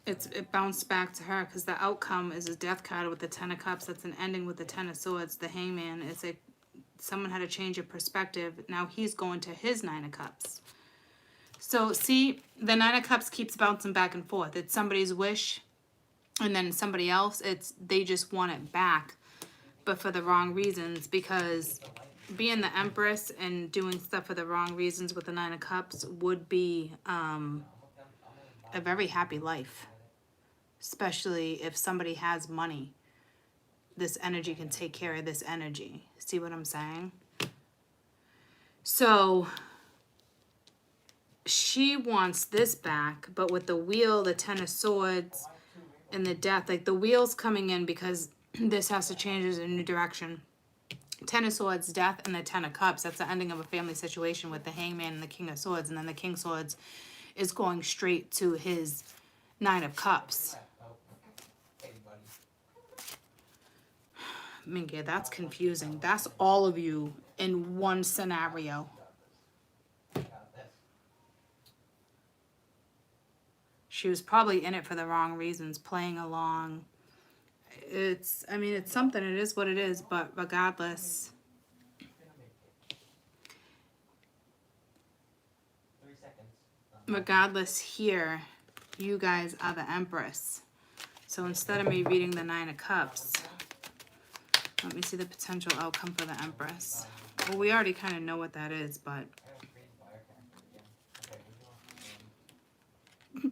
It bounced back to her because the outcome is a death card with the 10 of Cups. That's an ending with the 10 of Swords. The Hangman is someone had a change of perspective. Now he's going to his 9 of Cups. So see, the 9 of Cups keeps bouncing back and forth. It's somebody's wish, and then somebody else, they just want it back, but for the wrong reasons, because being the Empress and doing stuff for the wrong reasons with the 9 of Cups would be a very happy life. especially if somebody has money. This energy can take care of this energy. See what I'm saying? So she wants this back, but with the wheel, the Ten of Swords, and the Death, like the wheel's coming in because this has to change in a new direction. Ten of Swords, Death, and the Ten of Cups. That's the ending of a family situation with the Hangman and the King of Swords. And then the King of Swords is going straight to his Nine of Cups. Minky, that's confusing. That's all of you in one scenario. She was probably in it for the wrong reasons, playing along. I mean, it's something. It is what it is. But regardless, here, you guys are the Empress. So instead of me reading the Nine of Cups, let me see the potential outcome for the Empress. Well, we already kind of know what that is, but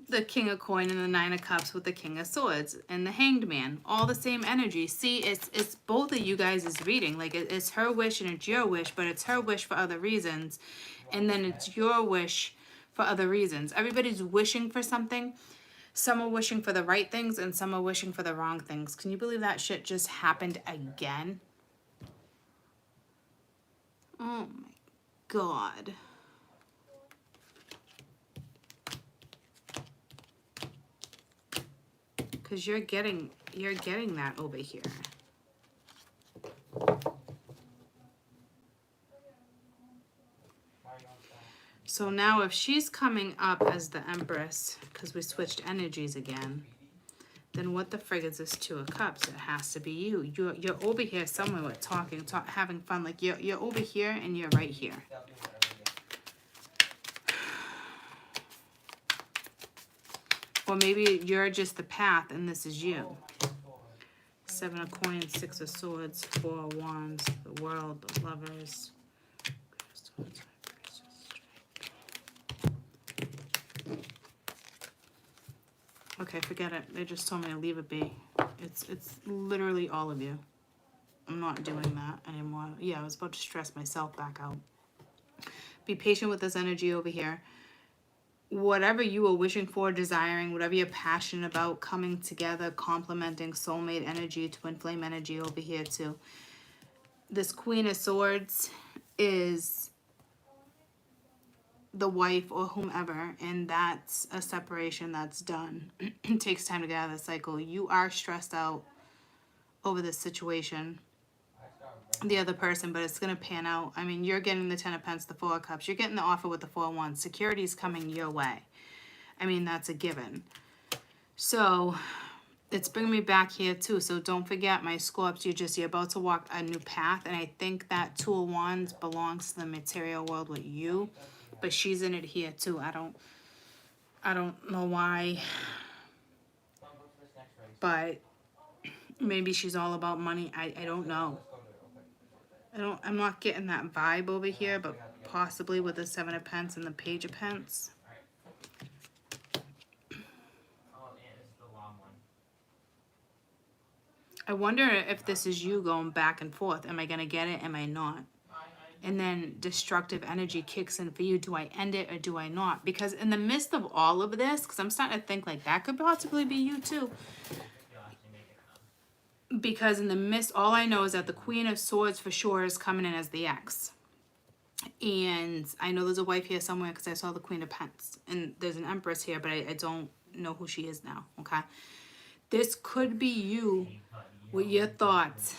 the King of Coin and the Nine of Cups with the King of Swords and the Hanged Man, all the same energy. See, it's both of you guys' reading. Like, it's her wish and it's your wish, but it's her wish for other reasons, and then it's your wish for other reasons. Everybody's wishing for something. Some are wishing for the right things and some are wishing for the wrong things. Can you believe that shit just happened again? Oh my God. Because you're getting that over here. So now if she's coming up as the Empress, because we switched energies again, then what the frig is this Two of Cups? It has to be you. You're over here somewhere with having fun. Like you're over here and you're right here. Or maybe you're just the path and this is you. Seven of Coins, Six of Swords, Four of Wands, the World, the Lovers. Okay, forget it. They just told me to leave it be. It's literally all of you. I'm not doing that anymore. Yeah, I was about to stress myself back out. Be patient with this energy over here. Whatever you are wishing for, desiring, whatever you're passionate about, coming together, complementing soulmate energy, twin flame energy over here too. This Queen of Swords is the wife or whomever, and that's a separation that's done. It takes time to get out of the cycle. You are stressed out over this situation, the other person, but it's going to pan out. I mean, you're getting the Ten of Pentacles, the Four of Cups. You're getting the offer with the Four of Wands. Security's coming your way. I mean, that's a given. So it's bringing me back here too. So don't forget, my Scorps, you're about to walk a new path. And I think that Two of Wands belongs to the material world with you. But she's in it here too. I don't know why, but maybe she's all about money. I don't know. I'm not getting that vibe over here, but possibly with the Seven of Pentacles and the Page of Pentacles. I wonder if this is you going back and forth. Am I going to get it? Am I not? And then destructive energy kicks in for you. Do I end it or do I not? Because in the midst of all of this, because I'm starting to think like that could possibly be you too. Because in the midst, all I know is that the Queen of Swords for sure is coming in as the ex. And I know there's a wife here somewhere because I saw the Queen of Pentacles. And there's an Empress here, but I don't know who she is now, okay? This could be you with your thoughts.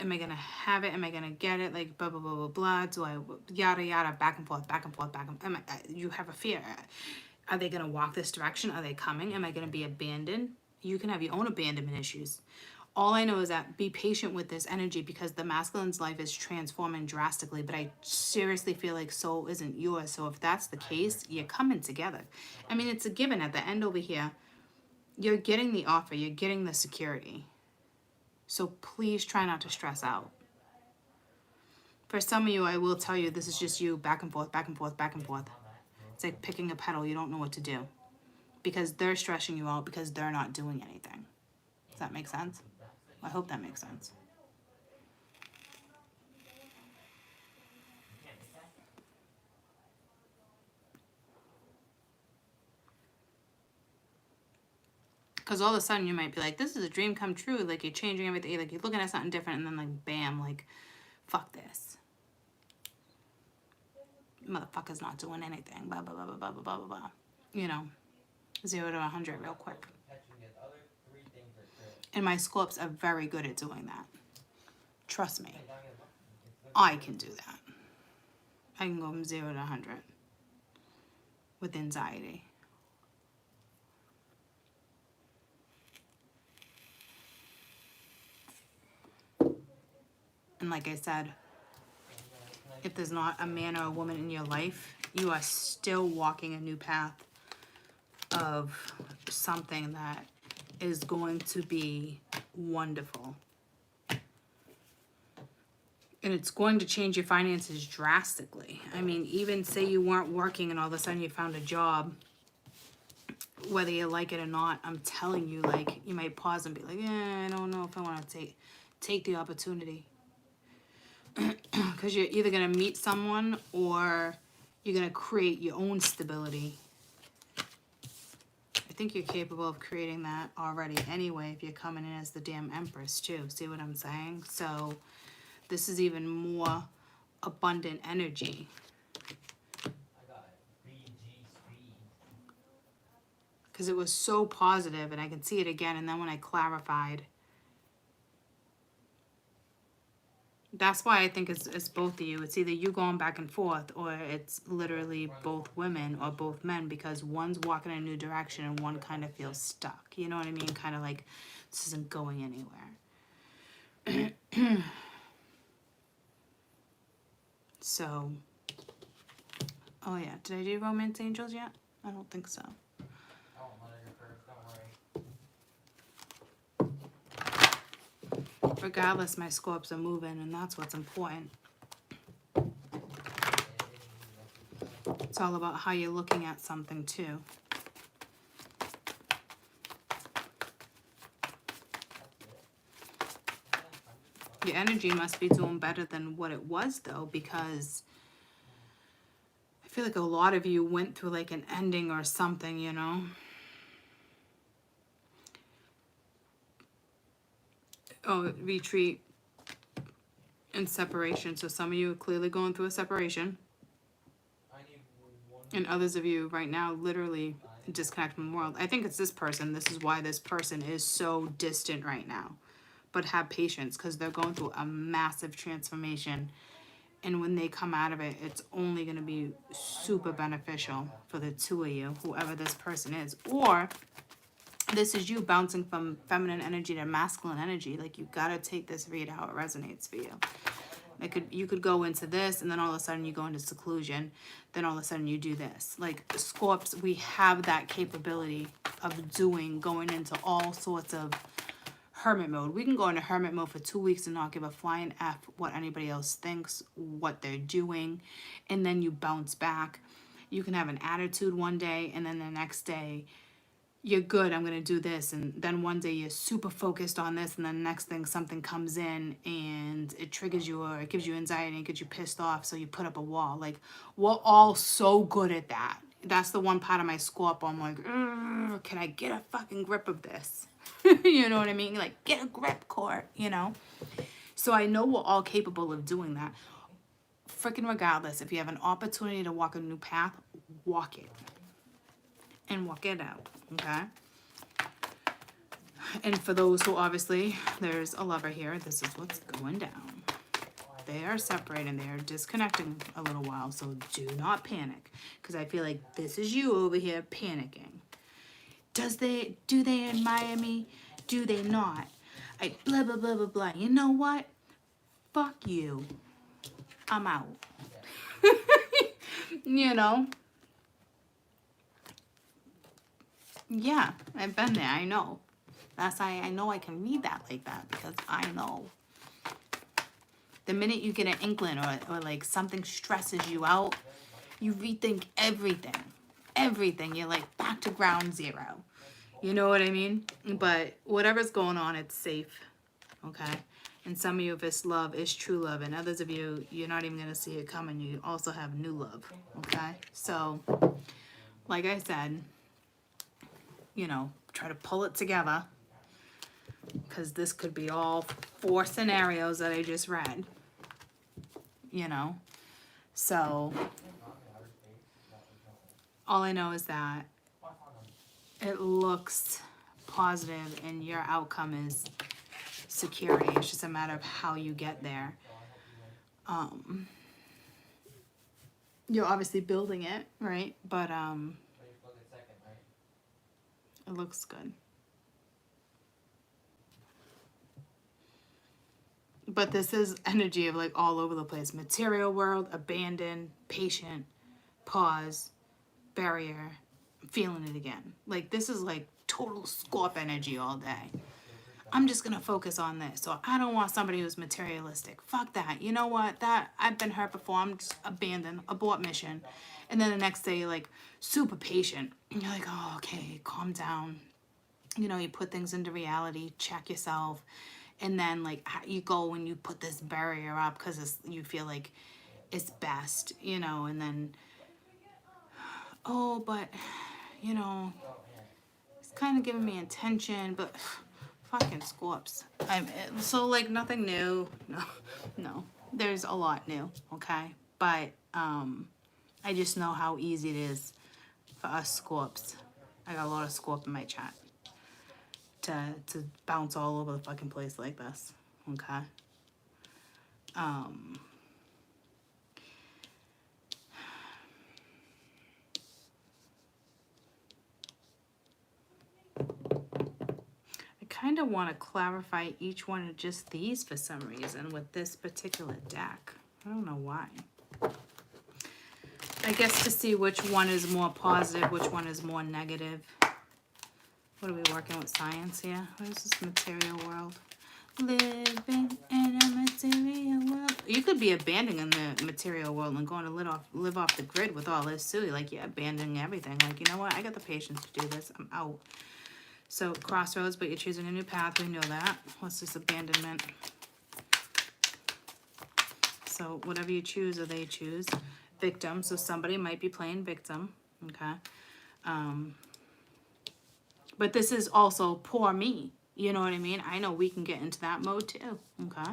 Am I going to have it? Am I going to get it? Like, blah, blah, blah, blah, blah. Do I, yada, yada, back and forth, back and forth, back and forth. You have a fear. Are they going to walk this direction? Are they coming? Am I going to be abandoned? You can have your own abandonment issues. All I know is that be patient with this energy because the masculine's life is transforming drastically, but I seriously feel like soul isn't yours. So if that's the case, you're coming together. I mean, it's a given at the end over here. You're getting the offer. You're getting the security. So please try not to stress out. For some of you, I will tell you, this is just you back and forth, back and forth, back and forth. It's like picking a petal. You don't know what to do. because they're stressing you out because they're not doing anything. Does that make sense? I hope that makes sense. Because all of a sudden you might be like, this is a dream come true. Like, you're changing everything. Like, you're looking at something different, and then, like, bam, like, fuck this. Motherfucker's not doing anything. Blah, blah, blah, blah, blah, blah, blah, blah, blah. You know, 0 to 100 real quick. And my Scorps are very good at doing that. Trust me. I can do that. I can go from 0 to 100 with anxiety. And like I said, if there's not a man or a woman in your life, you are still walking a new path of something that is going to be wonderful. And it's going to change your finances drastically. I mean, even say you weren't working and all of a sudden you found a job, whether you like it or not, I'm telling you, like, you might pause and be like, I don't know if I want to take the opportunity. Because you're either going to meet someone or you're going to create your own stability. I think you're capable of creating that already anyway if you're coming in as the damn Empress too. See what I'm saying? So this is even more abundant energy. Because it was so positive, and I can see it again, and then when I clarified, that's why I think it's both of you. It's either you going back and forth, or it's literally both women or both men, because one's walking in a new direction and one kind of feels stuck. You know what I mean? Kind of like, this isn't going anywhere. So, oh yeah, did I do Romance Angels yet? I don't think so. Regardless, my Scorps are moving, and that's what's important. It's all about how you're looking at something too. Your energy must be doing better than what it was, though, because I feel like a lot of you went through like an ending or something, you know? Oh, retreat and separation. So some of you are clearly going through a separation. And others of you right now literally disconnect from the world. I think it's this person. This is why this person is so distant right now. But have patience, because they're going through a massive transformation. And when they come out of it, it's only going to be super beneficial for the two of you, whoever this person is. Or this is you bouncing from feminine energy to masculine energy. Like, you got to take this read how it resonates for you. You could go into this, and then all of a sudden you go into seclusion. Then all of a sudden you do this. Like, Scorps, we have that capability of going into all sorts of hermit mode. We can go into hermit mode for 2 weeks and not give a flying F what anybody else thinks, what they're doing, and then you bounce back. You can have an attitude one day, and then the next day you're good, I'm going to do this, and then one day you're super focused on this, and then the next thing something comes in and it triggers you, or it gives you anxiety and gets you pissed off, so you put up a wall. Like, we're all so good at that. That's the one part of my Scorp I'm like, can I get a fucking grip of this? You know what I mean? Like, get a grip, Court, you know? So I know we're all capable of doing that. Freaking regardless, if you have an opportunity to walk a new path, walk it. And walk it out, okay? And for those who obviously, there's a lover here, this is what's going down. They are separating, they are disconnecting a little while, so do not panic. Because I feel like this is you over here panicking. Do they admire me? Do they not? Blah, blah, blah, blah, blah. You know what? Fuck you. I'm out. You know? Yeah, I've been there. I know. That's why I know I can read that like that, because I know. The minute you get an inkling or like something stresses you out, you rethink everything. everything. You're like back to ground zero. You know what I mean? But whatever's going on, it's safe. Okay? And some of you, if it's love, it's true love. And others of you, you're not even going to see it coming. You also have new love. Okay? So, like I said, you know, try to pull it together. Because this could be all 4 scenarios that I just read. You know? So, all I know is that it looks positive and your outcome is security. It's just a matter of how you get there. You're obviously building it, right? But it looks good. But this is energy of like all over the place. Material world, abandoned, patient, pause, barrier, feeling it again. Like this is like total Scorp energy all day. I'm just gonna focus on this. So I don't want somebody who's materialistic. Fuck that. You know what? That I've been hurt before. I'm just abandoned, abort mission. And then the next day you're like super patient. And you're like, oh, okay, calm down. You know, you put things into reality, check yourself. And then like you go and you put this barrier up because you feel like it's best, you know, and then, oh, but, you know, it's kind of giving me attention, but fucking Scorps. So like nothing new. No, there's a lot new, okay? But I just know how easy it is for us Scorps. I got a lot of Scorp in my chat. To bounce all over the fucking place like this, okay? I kind of want to clarify each one of just these for some reason with this particular deck. I don't know why. I guess to see which one is more positive, which one is more negative. What are we working with science here? What is this material world? Living in a material world. You could be abandoning the material world and going to live off the grid with all this too. Like you're abandoning everything. Like, you know what? I got the patience to do this. I'm out. So crossroads, but you're choosing a new path. We know that. What's this abandonment? So whatever you choose or they choose. Victim. So somebody might be playing victim. Okay. But this is also poor me. You know what I mean? I know we can get into that mode too. Okay.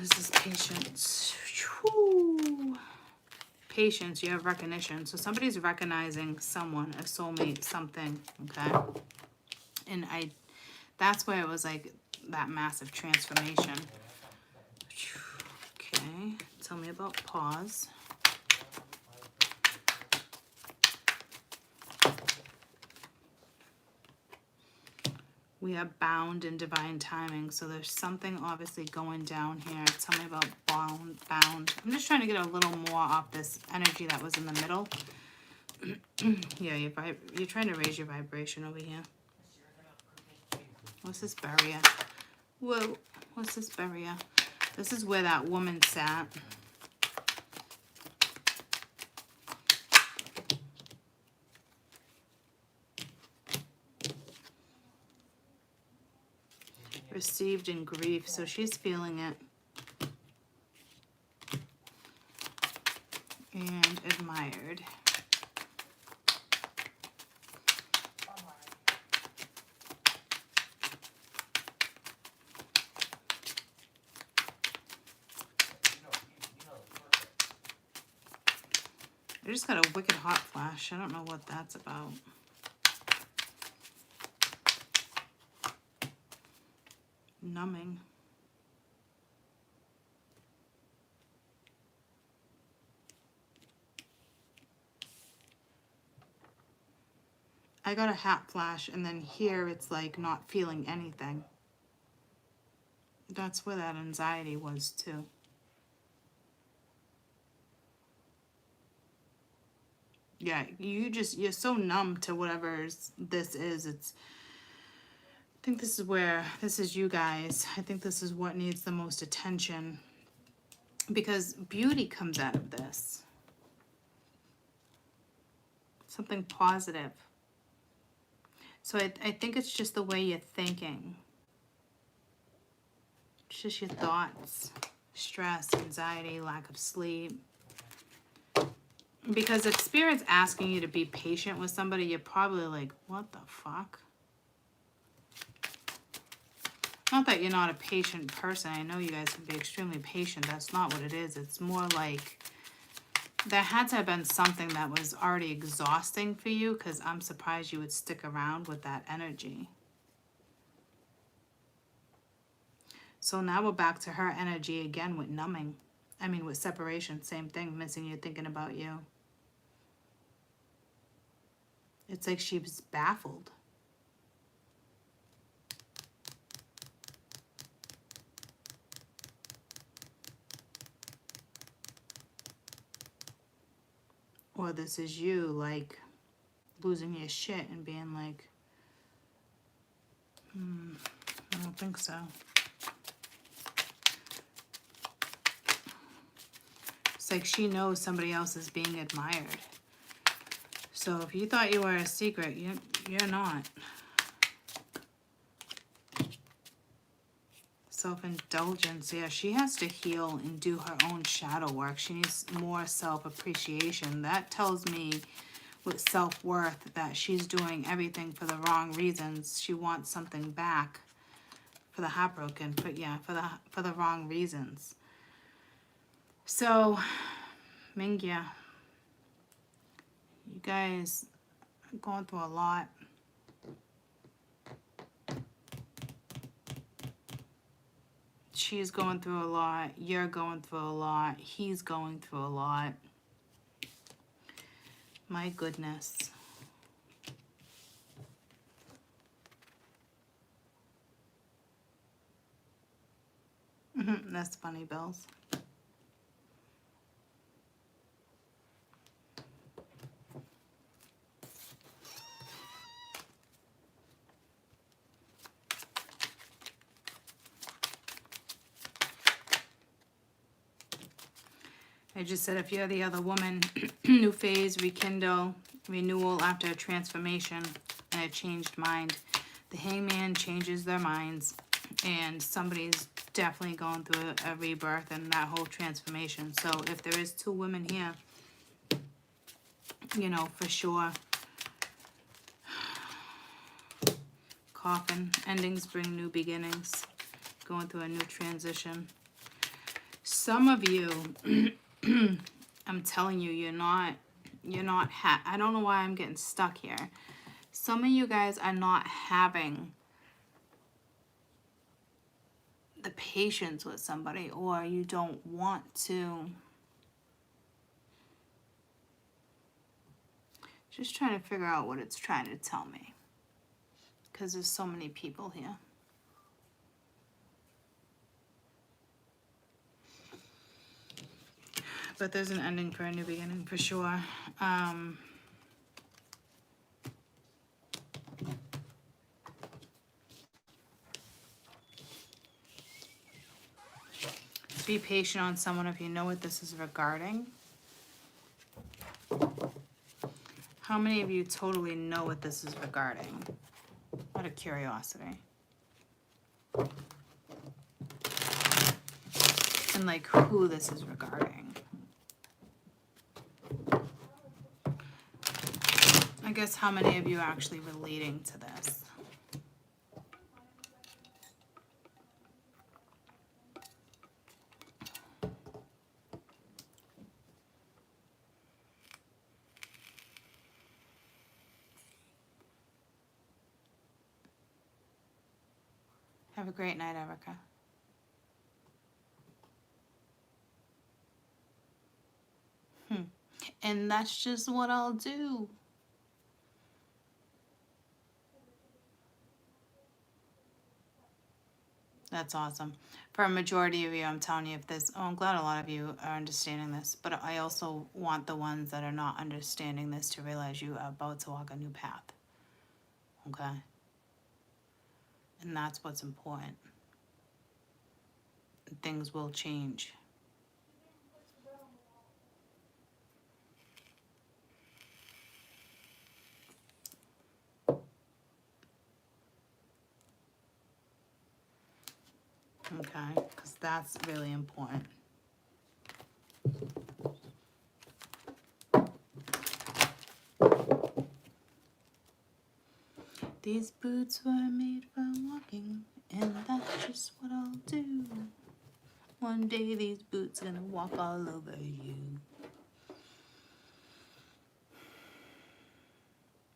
This is patience. Whew. Patience, you have recognition. So somebody's recognizing someone, a soulmate, something. Okay. And that's where it was like that massive transformation. Okay. Tell me about pause. We are bound in divine timing. So there's something obviously going down here. Tell me about bound. I'm just trying to get a little more off this energy that was in the middle. Yeah, you're trying to raise your vibration over here. What's this barrier? Whoa, what's this barrier? This is where that woman sat. Received in grief, so she's feeling it. And admired. I just got a wicked hot flash. I don't know what that's about. Numbing. I got a hat flash, and then here it's like not feeling anything. That's where that anxiety was too. Yeah, you're so numb to whatever this is. I think this is you guys. I think this is what needs the most attention, because beauty comes out of this. Something positive. So I think it's just the way you're thinking. It's just your thoughts. Stress, anxiety, lack of sleep. Because if Spirit's asking you to be patient with somebody, you're probably like, what the fuck? Not that you're not a patient person. I know you guys can be extremely patient. That's not what it is. It's more like there had to have been something that was already exhausting for you, because I'm surprised you would stick around with that energy. So now we're back to her energy again with numbing. I mean, with separation, same thing. Missing you, thinking about you. It's like she was baffled. Or this is you, like, losing your shit and being like, I don't think so. It's like she knows somebody else is being admired. So if you thought you were a secret, you're not. Self-indulgence. Yeah, she has to heal and do her own shadow work. She needs more self-appreciation. That tells me with self-worth that she's doing everything for the wrong reasons. She wants something back for the heartbroken, but yeah, for the wrong reasons. So, Mingya, you guys are going through a lot. She's going through a lot. You're going through a lot. He's going through a lot. My goodness. That's funny, Bells. I just said if you're the other woman, new phase, rekindle, renewal after a transformation and a changed mind. The Hangman changes their minds, and somebody's definitely going through a rebirth and that whole transformation. So if there is two women here, you know, for sure. Coffin. Endings bring new beginnings. Going through a new transition. Some of you, I'm telling you, you're not I don't know why I'm getting stuck here. Some of you guys are not having the patience with somebody, or you don't want to. Just trying to figure out what it's trying to tell me, because there's so many people here. But there's an ending for a new beginning for sure. Be patient on someone if you know what this is regarding. How many of you totally know what this is regarding? Out of curiosity. And like who this is regarding. I guess how many of you are actually relating to this? Have a great night, Erica. And that's just what I'll do. That's awesome. For a majority of you, I'm telling you, if there's, oh, I'm glad a lot of you are understanding this, but I also want the ones that are not understanding this to realize you are about to walk a new path. Okay? And that's what's important. Things will change. Okay, because that's really important. These boots were made for walking, and that's just what I'll do. One day these boots are gonna walk all over you.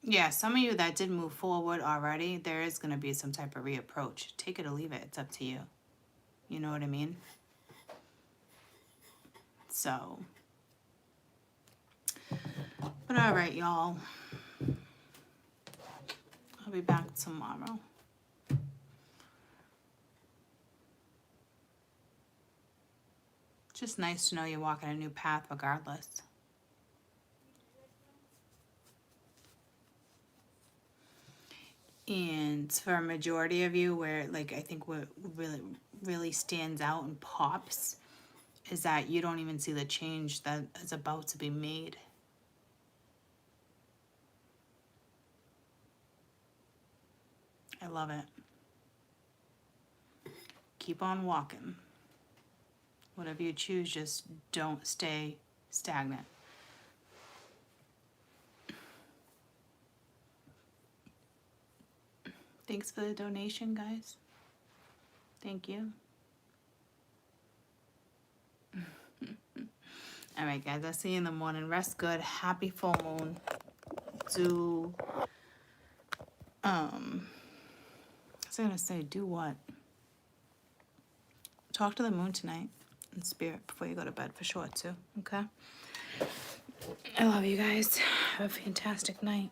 Yeah, some of you that did move forward already, there is gonna be some type of reapproach. Take it or leave it, it's up to you. You know what I mean? So, but all right, y'all. I'll be back tomorrow. Just nice to know you're walking a new path regardless. And for a majority of you, where like I think what really stands out and pops is that you don't even see the change that is about to be made. I love it. Keep on walking. Whatever you choose, just don't stay stagnant. Thanks for the donation, guys. Thank you. All right, guys. I'll see you in the morning. Rest good. Happy full moon. Do, I was gonna say, do what? Talk to the moon tonight in spirit before you go to bed for sure, too. Okay? I love you guys. Have a fantastic night.